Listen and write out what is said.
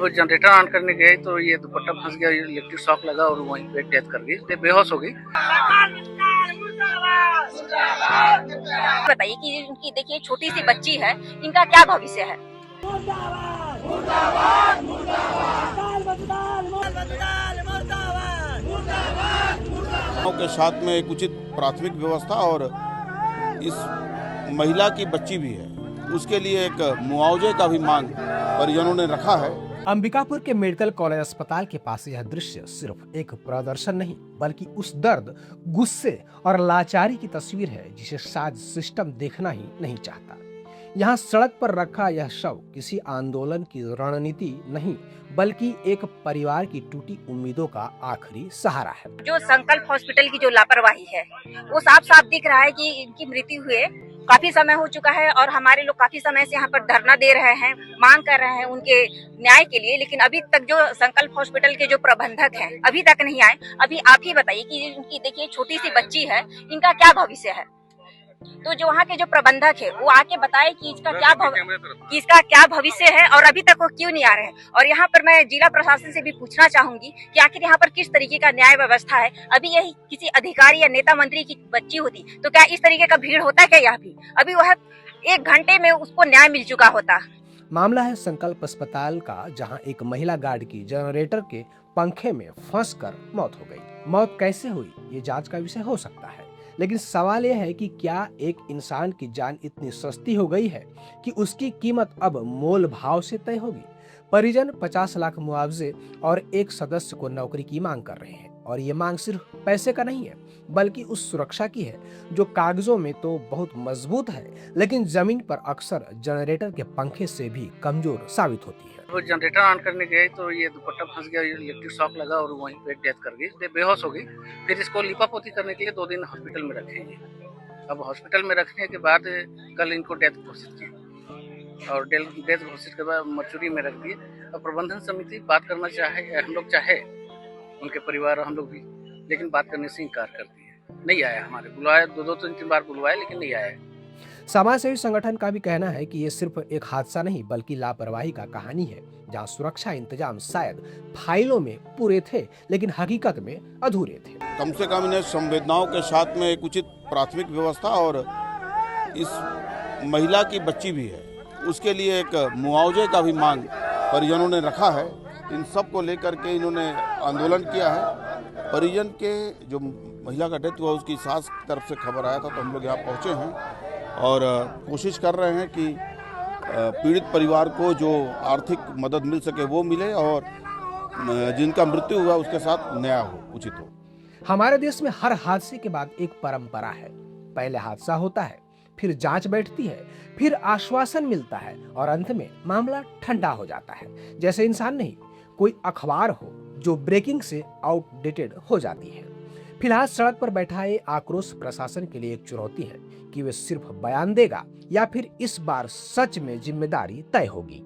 वो generator on करने गए तो ये दुपट्टा फंस गया, इलेक्ट्रिक शॉक लगा और वहीं पे डेथ कर गई, बेहोश हो गई। बताइए कि उनकी देखिए छोटी सी बच्ची है, इनका क्या भविष्य है। के साथ में एक उचित प्राथमिक व्यवस्था और इस महिला की बच्ची भी है, उसके लिए एक मुआवजे का भी मांग परिजनों ने रखा है। अंबिकापुर के मेडिकल कॉलेज अस्पताल के पास यह दृश्य सिर्फ एक प्रदर्शन नहीं बल्कि उस दर्द, गुस्से और लाचारी की तस्वीर है जिसे शायद सिस्टम देखना ही नहीं चाहता। यहाँ सड़क पर रखा यह शव किसी आंदोलन की रणनीति नहीं बल्कि एक परिवार की टूटी उम्मीदों का आखिरी सहारा है। जो संकल्प हॉस्पिटल की जो लापरवाही है वो साफ साफ दिख रहा है कि इनकी मृत्यु हुए काफी समय हो चुका है और हमारे लोग काफी समय से यहाँ पर धरना दे रहे हैं, मांग कर रहे हैं उनके न्याय के लिए, लेकिन अभी तक जो संकल्प हॉस्पिटल के जो प्रबंधक हैं अभी तक नहीं आए। अभी आप ही बताइए कि इनकी देखिए छोटी सी बच्ची है, इनका क्या भविष्य है। तो जो वहाँ के जो प्रबंधक है वो आके बताए कि इसका क्या भविष्य है और अभी तक वो क्यों नहीं आ रहे हैं। और यहाँ पर मैं जिला प्रशासन से भी पूछना चाहूंगी कि आखिर यहाँ पर किस तरीके का न्याय व्यवस्था है। अभी यही किसी अधिकारी या नेता मंत्री की बच्ची होती तो क्या इस तरीके का भीड़ होता क्या यहाँ भी। अभी वह 1 घंटे में उसको न्याय मिल चुका होता। मामला है संकल्प अस्पताल का, जहां एक महिला गार्ड की जनरेटर के पंखे में फंसकर मौत हो गई। मौत कैसे हुई ये जांच का विषय हो सकता है, लेकिन सवाल यह है कि क्या एक इंसान की जान इतनी सस्ती हो गई है कि उसकी कीमत अब मोल भाव से तय होगी। परिजन 50 लाख मुआवजे और एक सदस्य को नौकरी की मांग कर रहे हैं और ये मांग सिर्फ पैसे का नहीं है बल्कि उस सुरक्षा की है जो कागजों में तो बहुत मजबूत है लेकिन जमीन पर अक्सर जनरेटर के पंखे से भी कमजोर साबित होती है। वो जनरेटर ऑन करने गए तो ये दुपट्टा फंस गया, इलेक्ट्रिक शॉक लगा और वहीं पे डेथ कर गई, बेहोश हो गई। फिर इसको लिपापोती करने के लिए 2 दिन हॉस्पिटल में रखेंगे। अब हॉस्पिटल में रखने के बाद कल इनको डेथ घोषित की और डेथ घोषित के बाद मर्चुरी में रख दिए। अब प्रबंधन समिति बात करना चाहे, हम लोग चाहे उनके परिवार हम लोग भी, लेकिन बात करने से इनकार करती है। नहीं आया, हमारे बुलाया 2-3 बार बुलवाया लेकिन नहीं आया। समाज सेवी संगठन का भी कहना है कि ये सिर्फ एक हादसा नहीं बल्कि लापरवाही का कहानी है, जहां सुरक्षा इंतजाम शायद फाइलों में पूरे थे लेकिन हकीकत में अधूरे थे। कम से कम इन्हें संवेदनाओं के साथ में एक उचित प्राथमिक व्यवस्था और इस महिला की बच्ची भी है, उसके लिए एक मुआवजे का भी मांग परिजनों ने रखा है। इन सब को लेकर के इन्होंने आंदोलन किया है। परिजन के जो महिला का डेथ हुआ उसकी सास की तरफ से खबर आया था तो हम लोग यहाँ पहुँचे हैं और कोशिश कर रहे हैं कि पीड़ित परिवार को जो आर्थिक मदद मिल सके वो मिले और जिनका मृत्यु हुआ उसके साथ न्याय हो, उचित हो। हमारे देश में हर हादसे के बाद एक परंपरा है। पहले हादसा होता है, फिर जांच बैठती है, फिर आश्वासन मिलता है और अंत में मामला ठंडा हो जाता है। जैसे इंसान नहीं, कोई अखबार हो जो ब्रेकिंग से आउटडेटेड हो जाती है। फिलहाल सड़क पर बैठा ये आक्रोश प्रशासन के लिए एक चुनौती है कि वे सिर्फ बयान देगा या फिर इस बार सच में जिम्मेदारी तय होगी।